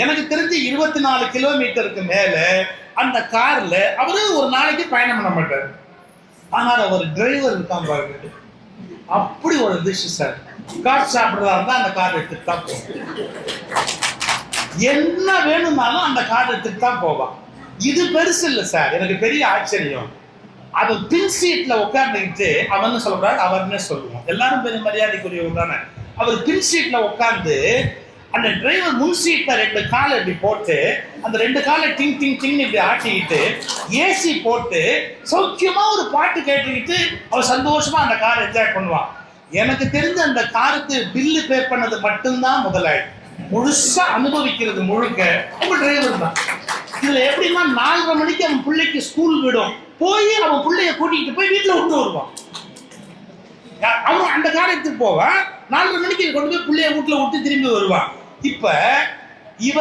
எனக்கு தெரிஞ்சு 24 கிலோமீட்டருக்கு மேல அந்த கார்ல அவரு ஒரு நாளைக்கு பயணம் பண்ண மாட்டாரு. ஆனால் அவர் டிரைவர் இருக்கான் பாருங்க, அப்படி ஒரு டிஷ் சார். கார் சாப்பிடுறதா இருந்தா அந்த கார் எடுத்துட்டு தான் போவோம். என்ன வேணும்னாலும் அந்த கார் எடுத்துட்டு தான் போவான். இது பெருசு இல்லை சார், எனக்கு பெரிய ஆச்சரியம். அவன் பின் சீட்ல உட்கார்ந்துக்கிட்டு அவன் சொல்றாரு, அவர்னே சொல்லுவோம், எல்லாரும் பெரிய மரியாதைக்குரியவர் தானே. அவர் பின் சீட்ல உட்கார்ந்து அந்த டிரைவர் முன் சீட்ல 2 காலை இப்படி போட்டு அந்த 2 காலை டிங் டிங் டிங் இப்படி ஆட்டிக்கிட்டு ஏசி போட்டு சௌக்கியமா ஒரு பாட்டு கேட்டுக்கிட்டு அவர் சந்தோஷமா அந்த காரை என்ஜாய் பண்ணுவான். எனக்கு தெரிஞ்ச அந்த காருக்கு பில்லு பே பண்ணது மட்டும்தான் முதலாளி, முழுசா அனுபவிக்கிறது முழுக்க உங்க டிரைவர் தான். இதுல எப்படின்னா 4:30 மணிக்கு அவன் பிள்ளைக்கு ஸ்கூல் விடும், போய் அவன் பிள்ளைய கூட்டிகிட்டு போய் வீட்டுல விட்டு வருவான். அவன் அந்த காரை எடுத்துட்டு போவான், 4:30 மணிக்கு கொண்டு போய் பிள்ளைய வீட்டுல விட்டு திரும்பி வருவான். இப்ப இவன்